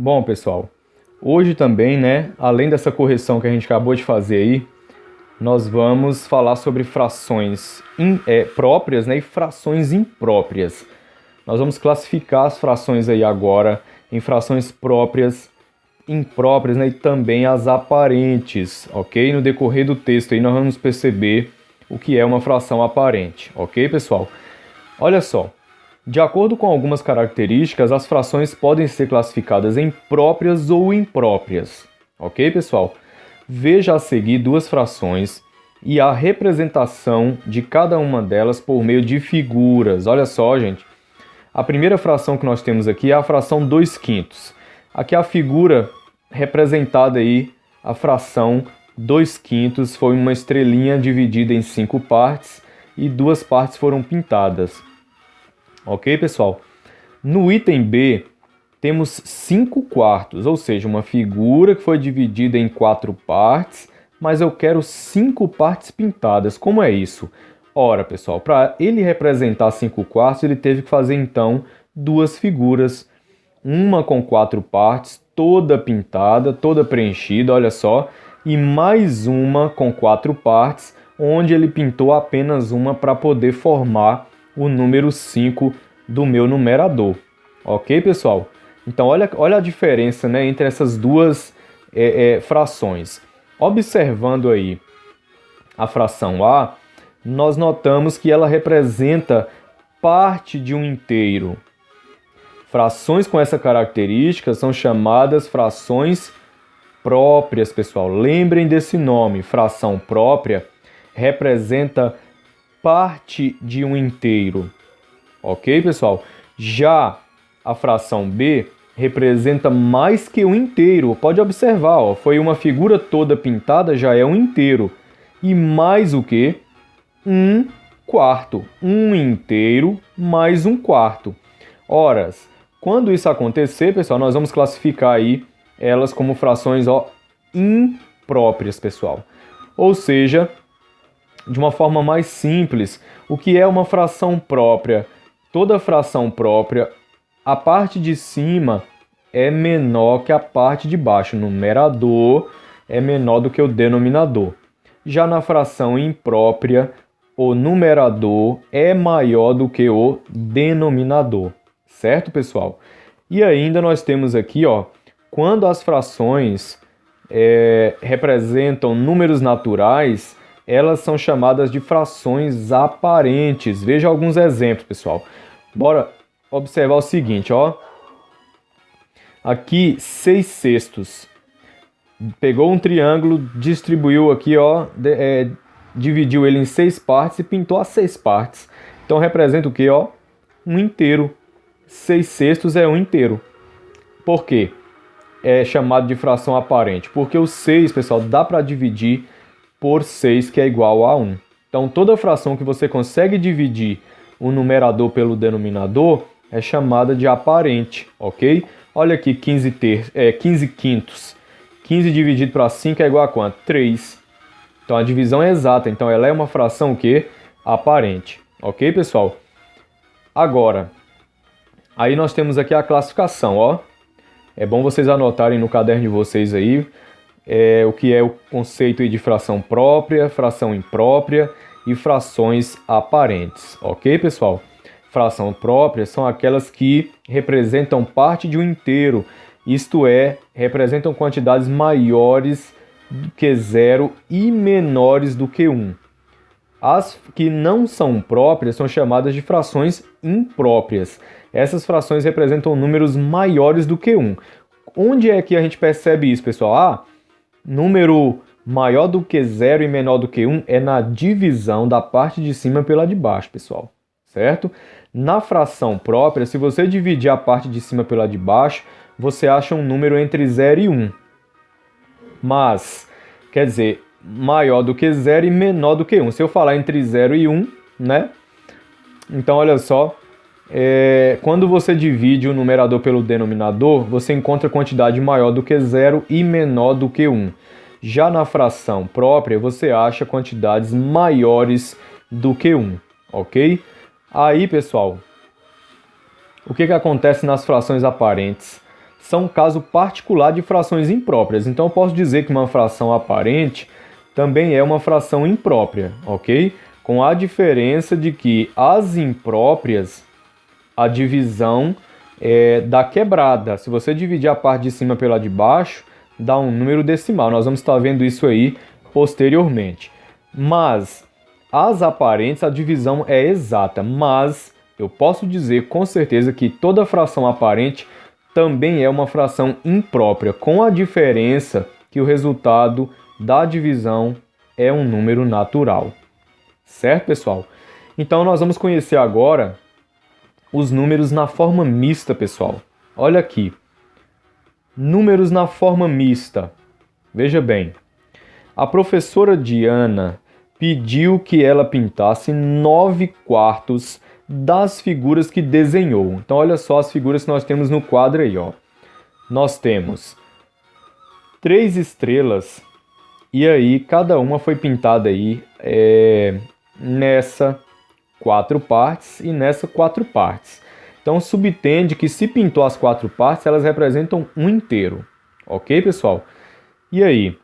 Bom, pessoal, hoje também, né, além dessa correção que a gente acabou de fazer aí, nós vamos falar sobre frações próprias, né, e frações impróprias. Nós vamos classificar as frações aí agora em frações próprias, impróprias, né, e também as aparentes, ok? No decorrer do texto aí nós vamos perceber o que é uma fração aparente, ok, pessoal? Olha só. De acordo com algumas características, as frações podem ser classificadas em próprias ou impróprias. Ok, pessoal? Veja a seguir duas frações e a representação de cada uma delas por meio de figuras. Olha só, gente. A primeira fração que nós temos aqui é a fração 2/5. Aqui a figura representada aí, a fração 2/5 foi uma estrelinha dividida em 5 partes e 2 partes foram pintadas. Ok, pessoal? No item B, temos 5/4, ou seja, uma figura que foi dividida em 4 partes, mas eu quero 5 partes pintadas. Como é isso? Ora, pessoal, para ele representar 5/4, ele teve que fazer, então, duas figuras. Uma com 4 partes, toda pintada, toda preenchida, olha só, e mais uma com 4 partes, onde ele pintou apenas uma para poder formar o número 5 do meu numerador. Ok, pessoal? Então, olha a diferença, né, entre essas duas frações. Observando aí a fração A, nós notamos que ela representa parte de um inteiro. Frações com essa característica são chamadas frações próprias, pessoal. Lembrem desse nome, fração própria representa parte de um inteiro. Ok, pessoal? Já a fração B representa mais que um inteiro. Pode observar, ó, foi uma figura toda pintada, já é um inteiro. E mais o que? 1/4. Um inteiro mais 1/4. Ora, quando isso acontecer, pessoal, nós vamos classificar aí elas como frações impróprias, pessoal. Ou seja, de uma forma mais simples, o que é uma fração própria? Toda fração própria, a parte de cima é menor que a parte de baixo. O numerador é menor do que o denominador. Já na fração imprópria, o numerador é maior do que o denominador. Certo, pessoal? E ainda nós temos aqui, ó, quando as frações representam números naturais, elas são chamadas de frações aparentes. Veja alguns exemplos, pessoal. Bora observar o seguinte, ó. Aqui, 6/6. Pegou um triângulo, distribuiu aqui, ó, dividiu ele em 6 partes e pintou as 6 partes. Então representa o que, ó? Um inteiro. 6/6 é um inteiro. Por quê? É chamado de fração aparente? Porque o 6, pessoal, dá para dividir por 6, que é igual a 1. Então, toda fração que você consegue dividir o numerador pelo denominador é chamada de aparente, ok? Olha aqui, 15 quintos. 15 dividido para 5 é igual a quanto? 3. Então, a divisão é exata. Então, ela é uma fração o quê? Aparente. Ok, pessoal? Agora, aí nós temos aqui a classificação, ó. É bom vocês anotarem no caderno de vocês aí o que é o conceito de fração própria, fração imprópria e frações aparentes, ok, pessoal? Fração própria são aquelas que representam parte de um inteiro, isto é, representam quantidades maiores do que 0 e menores do que 1. As que não são próprias são chamadas de frações impróprias. Essas frações representam números maiores do que 1. Onde é que a gente percebe isso, pessoal? Número maior do que 0 e menor do que 1 é na divisão da parte de cima pela de baixo, pessoal. Certo? Na fração própria, se você dividir a parte de cima pela de baixo, você acha um número entre 0 e 1. Mas, quer dizer, maior do que 0 e menor do que 1. Se eu falar entre 0 e 1, né? Então, olha só. Quando você divide o numerador pelo denominador, você encontra quantidade maior do que 0 e menor do que 1. Já na fração própria, você acha quantidades maiores do que 1, ok? Aí, pessoal, o que acontece nas frações aparentes? são um caso particular de frações impróprias. Então eu posso dizer que uma fração aparente também é uma fração imprópria, ok? Com a diferença de que as impróprias, a divisão dá quebrada. Se você dividir a parte de cima pela de baixo, dá um número decimal. Nós vamos estar vendo isso aí posteriormente. Mas as aparentes, a divisão é exata. Mas eu posso dizer com certeza que toda fração aparente também é uma fração imprópria, com a diferença que o resultado da divisão é um número natural. Certo, pessoal? Então nós vamos conhecer agora os números na forma mista, pessoal. Olha aqui. Números na forma mista. Veja bem. A professora Diana pediu que ela pintasse 9/4 das figuras que desenhou. Então olha só as figuras que nós temos no quadro aí, ó. Nós temos 3 estrelas e aí cada uma foi pintada aí nessa 4 partes e nessa 4 partes. Então subtende que se pintou as 4 partes, elas representam um inteiro. Ok, pessoal? E aí?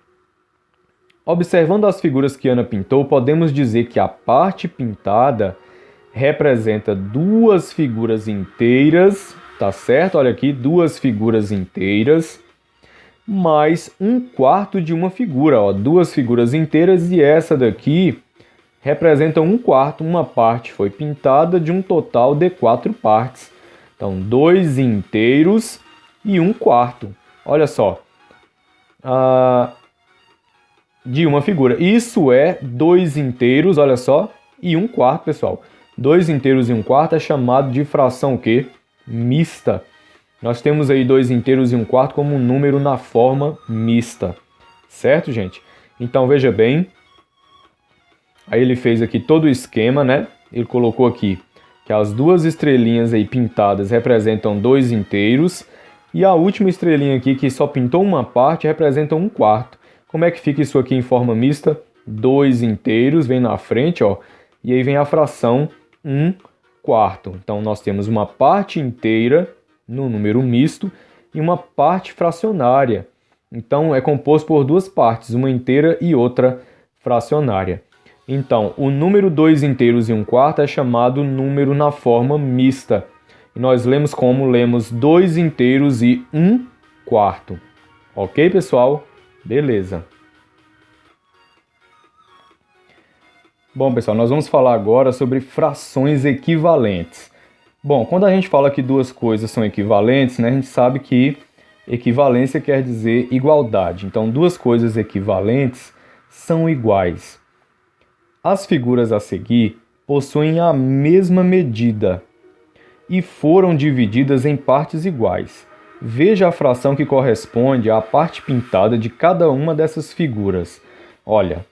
Observando as figuras que Ana pintou, podemos dizer que a parte pintada representa 2 figuras inteiras, tá certo? Olha aqui, 2 figuras inteiras, mais 1/4 de uma figura, ó, 2 figuras inteiras e essa daqui representa 1/4, uma parte foi pintada de um total de 4 partes. Então, 2 inteiros e 1/4. Olha só, de uma figura. Isso é 2 inteiros, olha só, e 1/4, pessoal. 2 inteiros e 1/4 é chamado de fração o quê? Mista. Nós temos aí 2 inteiros e 1/4 como um número na forma mista. Certo, gente? Então, veja bem. Aí ele fez aqui todo o esquema, né? Ele colocou aqui que as 2 estrelinhas aí pintadas representam 2 inteiros. E a última estrelinha aqui, que só pintou uma parte, representa 1/4. Como é que fica isso aqui em forma mista? 2 inteiros, vem na frente, ó. E aí vem a fração 1/4. Então, nós temos uma parte inteira no número misto e uma parte fracionária. Então, é composto por 2 partes, uma inteira e outra fracionária. Então, o número 2 inteiros e 1/4 é chamado número na forma mista. E nós lemos como? Lemos 2 inteiros e 1/4. Ok, pessoal? Beleza. Bom, pessoal, nós vamos falar agora sobre frações equivalentes. Bom, quando a gente fala que 2 coisas são equivalentes, né, a gente sabe que equivalência quer dizer igualdade. Então, 2 coisas equivalentes são iguais. As figuras a seguir possuem a mesma medida e foram divididas em partes iguais. Veja a fração que corresponde à parte pintada de cada uma dessas figuras. Olha,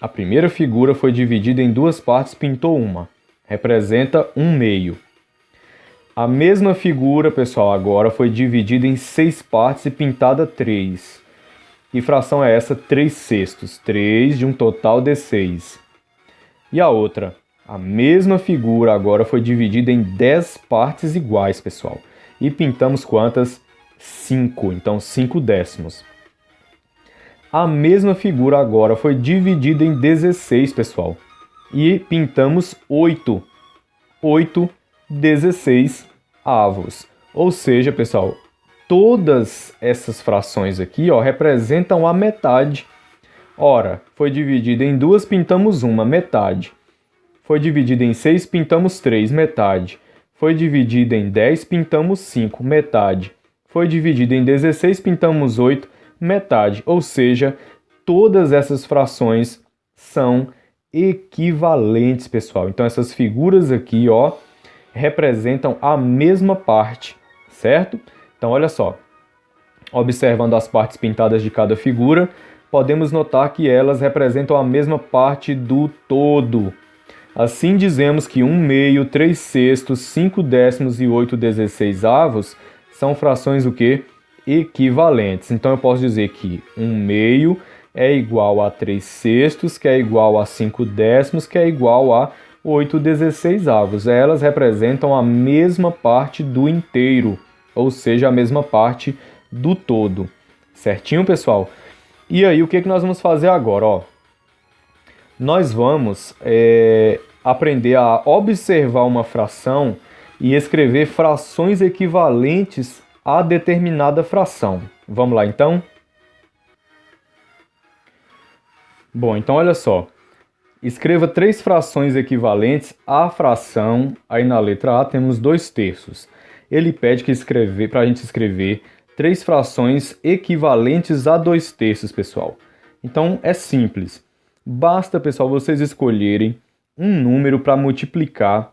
a primeira figura foi dividida em 2 partes, pintou uma. Representa 1/2. A mesma figura, pessoal, agora foi dividida em 6 partes e pintada 3. Que fração é essa? 3/6. 3 de um total de 6. E a outra? A mesma figura agora foi dividida em 10 partes iguais, pessoal. E pintamos quantas? 5. Então, 5/10. A mesma figura agora foi dividida em 16, pessoal. E pintamos 8. 8/16. Ou seja, pessoal, todas essas frações aqui, ó, representam a metade. Ora, foi dividida em 2, pintamos 1, metade. Foi dividida em 6, pintamos 3, metade. Foi dividida em 10, pintamos 5, metade. Foi dividida em 16, pintamos 8, metade. Ou seja, todas essas frações são equivalentes, pessoal. Então, essas figuras aqui, ó, representam a mesma parte, certo? Então, olha só. Observando as partes pintadas de cada figura, podemos notar que elas representam a mesma parte do todo. Assim, dizemos que 1/2, 3/6, 5/10 e 8/16 são frações o quê? Equivalentes. Então, eu posso dizer que 1/2 é igual a 3/6, que é igual a 5/10, que é igual a 8/16. Elas representam a mesma parte do inteiro. ou seja, a mesma parte do todo. Certinho, pessoal? E aí, o que nós vamos fazer agora? Ó, nós vamos aprender a observar uma fração e escrever frações equivalentes a determinada fração. Vamos lá, então? Bom, então olha só. Escreva 3 frações equivalentes à fração. Aí na letra A temos 2/3. Ele pede para a gente escrever 3 frações equivalentes a 2/3, pessoal. Então é simples. Basta, pessoal, vocês escolherem um número para multiplicar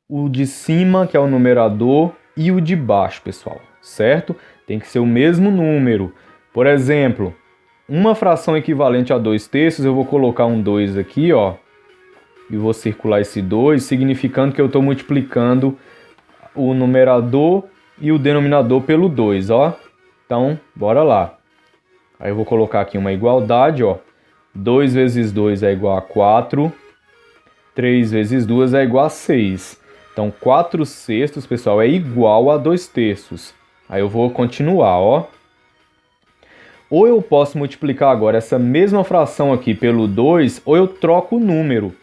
o de cima, que é o numerador, e o de baixo, pessoal. Certo? Tem que ser o mesmo número. Por exemplo, uma fração equivalente a 2/3, eu vou colocar um 2 aqui, ó, e vou circular esse 2, significando que eu estou multiplicando o numerador e o denominador pelo 2, ó. Então, bora lá. Aí eu vou colocar aqui uma igualdade, ó. 2 vezes 2 é igual a 4. 3 vezes 2 é igual a 6. Então, 4/6, pessoal, é igual a 2/3. Aí eu vou continuar, ó. Ou eu posso multiplicar agora essa mesma fração aqui pelo 2, ou eu troco o número,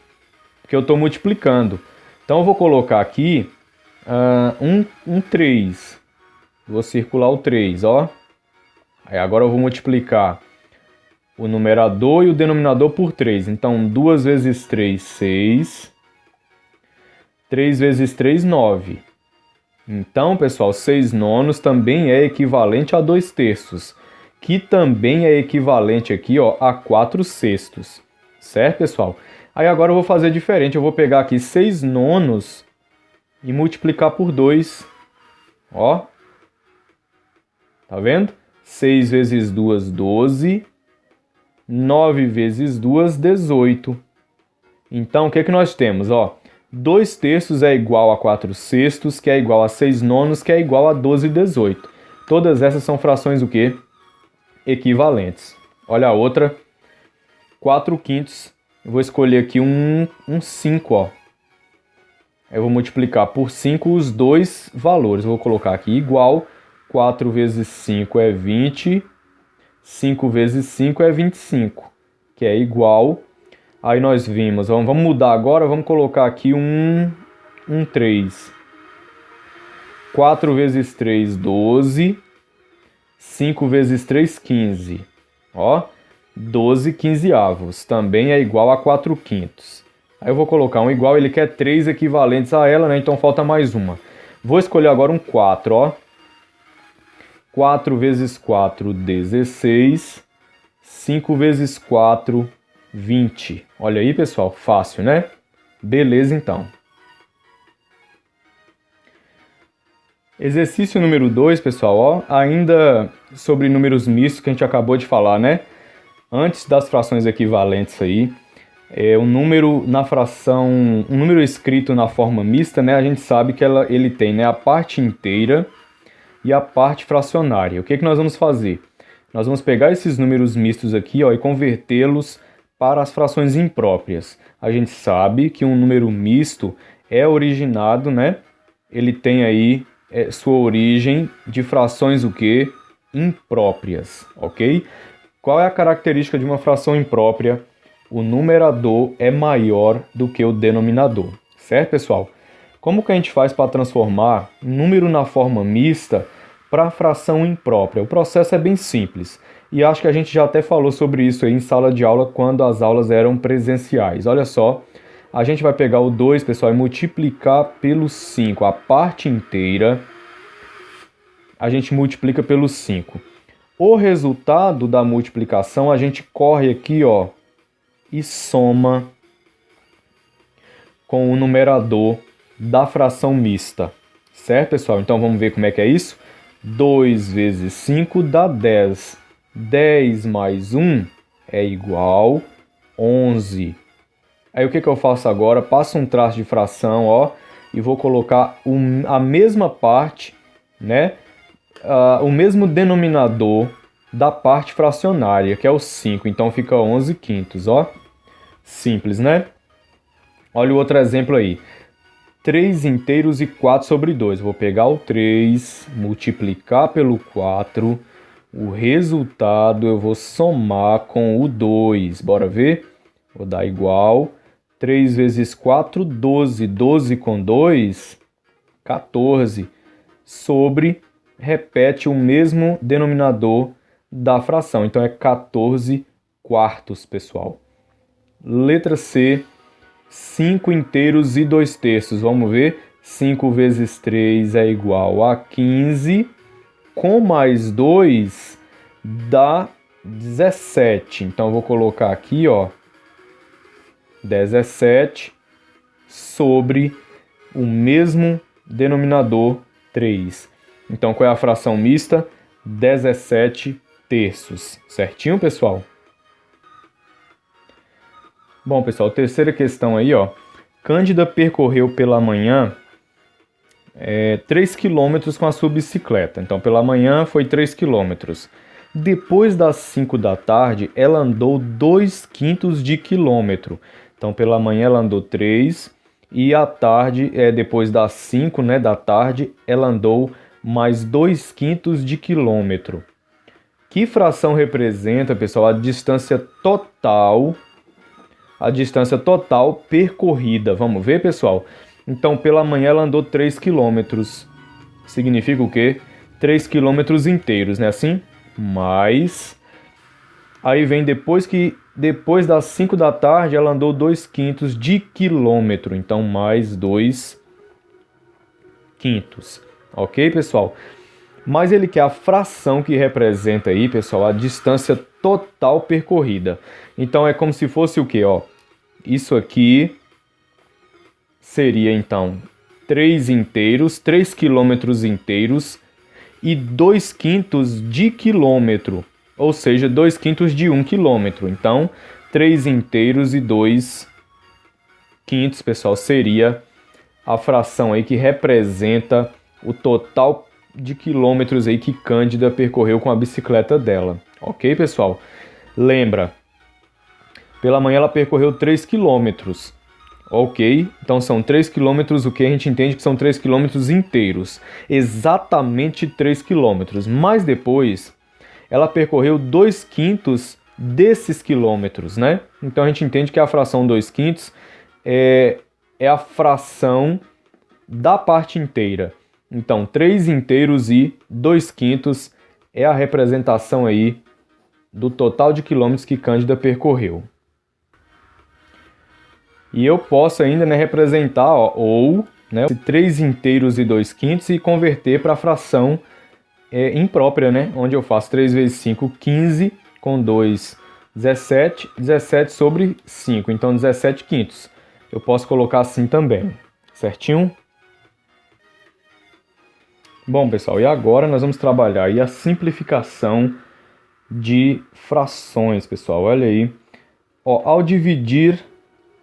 porque eu estou multiplicando. Então eu vou colocar aqui um 3. Vou circular o 3, ó. Aí agora eu vou multiplicar o numerador e o denominador por 3. Então 2 vezes 3, 6. 3 vezes 3, 9. Então, pessoal, 6/9 também é equivalente a 2/3. Que também é equivalente aqui, ó, a 4/6. Certo, pessoal? Aí agora eu vou fazer diferente. Eu vou pegar aqui 6/9 e multiplicar por 2. Ó. Tá vendo? 6 vezes 2, 12. 9 vezes 2, 18. Então, o que nós temos? Ó, 2/3 é igual a 4/6, que é igual a 6/9, que é igual a 12/18. Todas essas são frações o quê? Equivalentes. Olha a outra, 4/5. Eu vou escolher aqui um 5, ó. Eu vou multiplicar por 5 os dois valores. Eu vou colocar aqui igual. 4 vezes 5 é 20. 5 vezes 5 é 25, que é igual. Aí nós vimos, vamos mudar agora, vamos colocar aqui um 3. 4 vezes 3, 12. 5 vezes 3, 15. Ó, 12/15. Também é igual a 4/5. Aí eu vou colocar um igual, ele quer 3 equivalentes a ela, né? Então falta mais uma. Vou escolher agora um 4, ó. 4 vezes 4, 16. 5 vezes 4, 20. Olha aí, pessoal, fácil, né? Beleza, então. Exercício número 2, pessoal, ó, ainda sobre números mistos que a gente acabou de falar, né? Antes das frações equivalentes aí, um número na fração, um número escrito na forma mista, né? A gente sabe que ele tem, né, a parte inteira e a parte fracionária. O que nós vamos fazer? Nós vamos pegar esses números mistos aqui, ó, e convertê-los para as frações impróprias. A gente sabe que um número misto é originado, né? Ele tem aí sua origem de frações o quê? Impróprias, ok? Qual é a característica de uma fração imprópria? O numerador é maior do que o denominador, certo, pessoal? Como que a gente faz para transformar número na forma mista para fração imprópria? O processo é bem simples e acho que a gente já até falou sobre isso aí em sala de aula quando as aulas eram presenciais. Olha só, a gente vai pegar o 2, pessoal, e multiplicar pelo 5. A parte inteira a gente multiplica pelo 5. O resultado da multiplicação a gente corre aqui, ó, e soma com o numerador da fração mista. Certo, pessoal? Então vamos ver como é que é isso? 2 vezes 5 dá 10. 10 mais 1 é igual a 11. Aí o que eu faço agora? Passo um traço de fração, ó, e vou colocar a mesma parte, né? O mesmo denominador da parte fracionária, que é o 5. Então fica 11/5, ó. Simples, né? Olha o outro exemplo aí. 3 inteiros e 4 sobre 2. Vou pegar o 3, multiplicar pelo 4. O resultado eu vou somar com o 2. Bora ver? Vou dar igual. 3 vezes 4, 12. 12 com 2, 14. Sobre, repete o mesmo denominador da fração. Então é 14 quartos, pessoal. Letra C, 5 inteiros e 2 terços. Vamos ver? 5 vezes 3 é igual a 15. Com mais 2 dá 17. Então eu vou colocar aqui, ó, 17 sobre o mesmo denominador 3. Então qual é a fração mista? 17 terços. Certinho, pessoal? Bom, pessoal, terceira questão aí, ó. Cândida percorreu pela manhã 3 km com a sua bicicleta. Então, pela manhã foi 3 km. Depois das 5 da tarde, ela andou 2/5 de quilômetro. Então, pela manhã ela andou 3 e à tarde, depois das 5, né, da tarde, ela andou mais 2/5 de quilômetro. Que fração representa, pessoal, a distância total percorrida? Vamos ver, pessoal? Então, pela manhã ela andou 3 km. Significa o quê? 3 km inteiros, né? Assim? Mais. Aí vem depois das 5 da tarde ela andou 2/5 de quilômetro. Então, mais 2/5. Ok, pessoal? Mas ele quer a fração que representa aí, pessoal, a distância total percorrida. Então, é como se fosse o quê? Ó, isso aqui seria, então, 3 inteiros, 3 quilômetros inteiros e 2/5 de quilômetro, ou seja, 2/5 de 1 quilômetro. Então, 3 inteiros e 2/5, pessoal, seria a fração aí que representa o total de quilômetros aí que Cândida percorreu com a bicicleta dela. Ok, pessoal? Lembra, pela manhã ela percorreu 3 quilômetros. Ok, então são 3 quilômetros, o que a gente entende que são 3 quilômetros inteiros. Exatamente 3 quilômetros. Mas depois, ela percorreu 2/5 desses quilômetros, né? Então a gente entende que a fração 2/5 é a fração da parte inteira. Então, 3 inteiros e 2/5 é a representação aí do total de quilômetros que Cândida percorreu. E eu posso ainda, né, representar, ó, ou, né, 3 inteiros e 2/5 e converter para a fração imprópria, né, onde eu faço 3 vezes 5, 15, com 2, 17, 17 sobre 5, então 17/5. Eu posso colocar assim também, certinho? Bom, pessoal, e agora nós vamos trabalhar aí a simplificação de frações, pessoal. Olha aí. Ó, ao dividir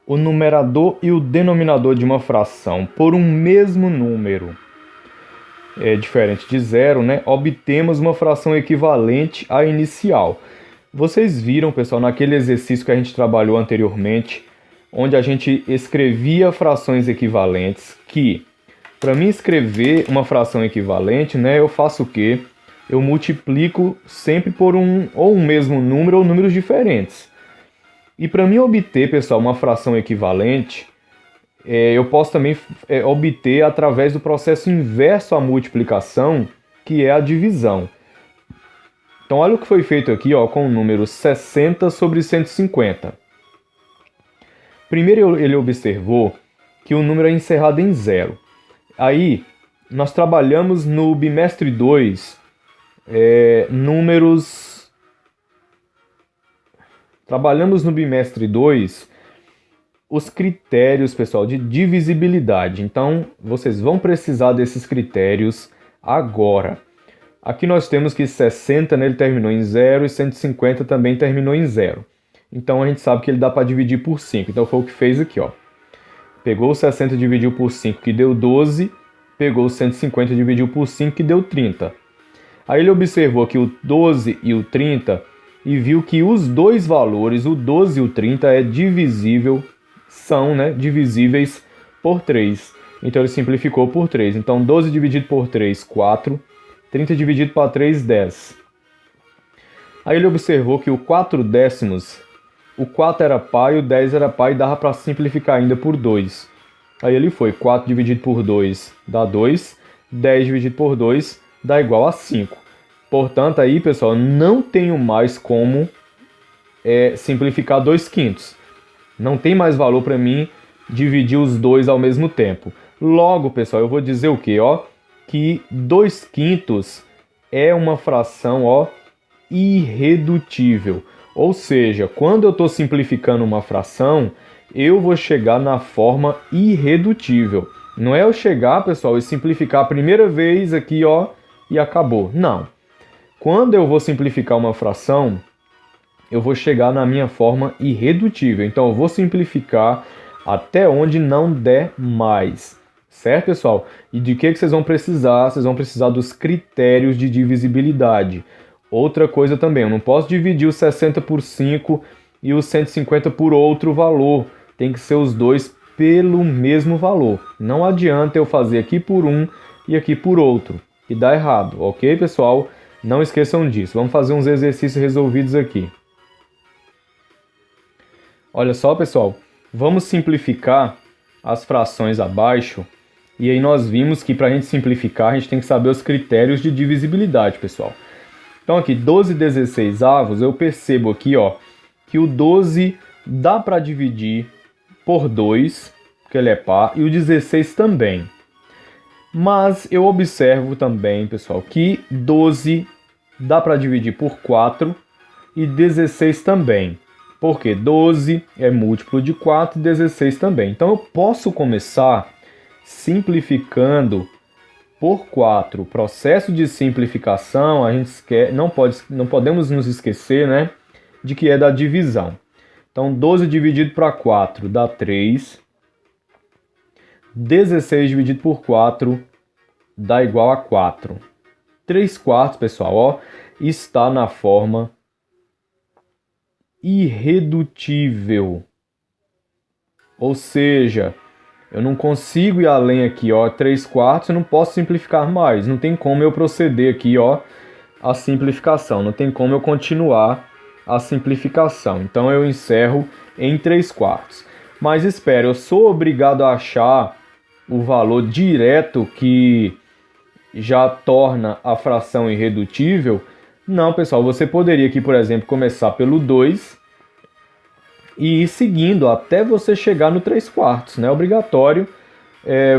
o numerador e o denominador de uma fração por um mesmo número, diferente de zero, né, obtemos uma fração equivalente à inicial. Vocês viram, pessoal, naquele exercício que a gente trabalhou anteriormente, onde a gente escrevia frações equivalentes, que para mim escrever uma fração equivalente, né, eu faço o quê? Eu multiplico sempre por um mesmo número ou números diferentes. E para mim obter, pessoal, uma fração equivalente, eu posso também obter através do processo inverso à multiplicação, que é a divisão. Então olha o que foi feito aqui, ó, com o número 60 sobre 150. Primeiro ele observou que o número é encerrado em zero. Aí nós trabalhamos no bimestre 2 números... Trabalhamos no bimestre 2 os critérios, pessoal, de divisibilidade. Então, vocês vão precisar desses critérios agora. Aqui nós temos que 60, né, ele terminou em 0 e 150 também terminou em 0. Então, a gente sabe que ele dá para dividir por 5. Então, foi o que fez aqui, ó. Pegou o 60 e dividiu por 5, que deu 12. Pegou o 150 e dividiu por 5, que deu 30. Aí ele observou que o 12 e o 30... e viu que os dois valores, o 12 e o 30, são, né, divisíveis por 3. então ele simplificou por 3. Então 12 dividido por 3, 4. 30 dividido para 3, 10. Aí ele observou que o 4 décimos, o 4 era par e o 10 era par e dava para simplificar ainda por 2. Aí ele foi, 4 dividido por 2 dá 2, 10 dividido por 2 dá igual a 5. Portanto, aí, pessoal, não tenho mais como simplificar 2/5. Não tem mais valor para mim dividir os dois ao mesmo tempo. Logo, pessoal, eu vou dizer o quê? Que 2/5 é uma fração irredutível. Ou seja, quando eu estou simplificando uma fração, eu vou chegar na forma irredutível. Não é eu chegar, pessoal, e simplificar a primeira vez aqui, e acabou. Não. Quando eu vou simplificar uma fração, eu vou chegar na minha forma irredutível. Então, eu vou simplificar até onde não der mais. Certo, pessoal? E de que vocês vão precisar? Vocês vão precisar dos critérios de divisibilidade. Outra coisa também, eu não posso dividir os 60 por 5 e os 150 por outro valor. Tem que ser os dois pelo mesmo valor. Não adianta eu fazer aqui por um e aqui por outro, que dá errado, ok, pessoal? Não esqueçam disso. Vamos fazer uns exercícios resolvidos aqui. Olha só, pessoal, vamos simplificar as frações abaixo. E aí nós vimos que para a gente simplificar, a gente tem que saber os critérios de divisibilidade, pessoal. Então aqui, 12/16, eu percebo aqui, que o 12 dá para dividir por 2, porque ele é par, e o 16 também. Mas eu observo também, pessoal, que 12 dá para dividir por 4 e 16 também. Porque 12 é múltiplo de 4 e 16 também. Então eu posso começar simplificando por 4. O processo de simplificação, a gente não podemos nos esquecer, né, de que é da divisão. Então 12 dividido para 4 dá 3. 16 dividido por 4 dá igual a 4. 3/4, pessoal, está na forma irredutível. Ou seja, eu não consigo ir além aqui, 3/4, eu não posso simplificar mais. Não tem como eu proceder aqui, a simplificação. Não tem como eu continuar a simplificação. Então eu encerro em 3/4. Mas espera, eu sou obrigado a achar o valor direto que já torna a fração irredutível? Não, pessoal, você poderia aqui, por exemplo, começar pelo 2 e ir seguindo até você chegar no 3/4. Não é obrigatório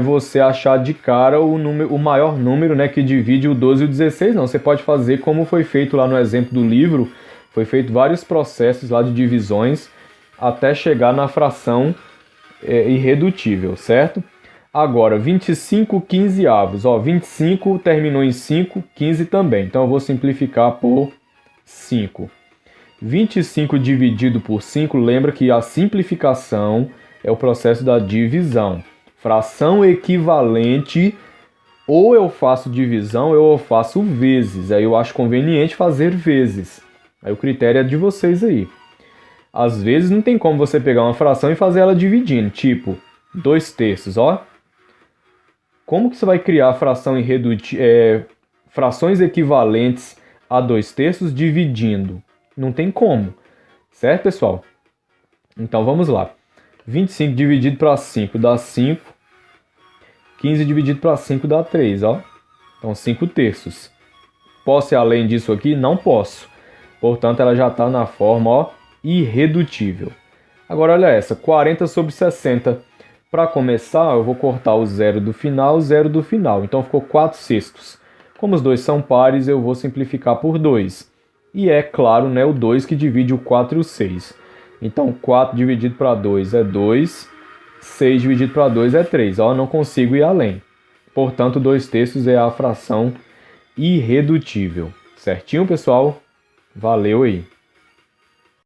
você achar de cara o maior número, né, que divide o 12 e o 16, não. Você pode fazer como foi feito lá no exemplo do livro. Foi feito vários processos lá de divisões até chegar na fração irredutível, certo? Agora, 25/15. 25 terminou em 5, 15 também. Então eu vou simplificar por 5. 25 dividido por 5, lembra que a simplificação é o processo da divisão. Fração equivalente, ou eu faço divisão ou eu faço vezes. Aí eu acho conveniente fazer vezes. Aí o critério é de vocês aí. Às vezes não tem como você pegar uma fração e fazer ela dividindo, tipo 2/3, Como que você vai criar frações equivalentes a 2/3 dividindo? Não tem como, certo, pessoal? Então vamos lá. 25 dividido para 5 dá 5. 15 dividido para 5 dá 3, Então 5/3. Posso ir além disso aqui? Não posso. Portanto, ela já está na forma, irredutível. Agora olha essa, 40/60. Para começar, eu vou cortar o zero do final, Então ficou 4/6. Como os dois são pares, eu vou simplificar por 2. E é claro, né, o 2 que divide o 4 e o 6. Então 4 dividido para 2 é 2. 6 dividido para 2 é 3. Não consigo ir além. Portanto, 2/3 é a fração irredutível. Certinho, pessoal? Valeu aí!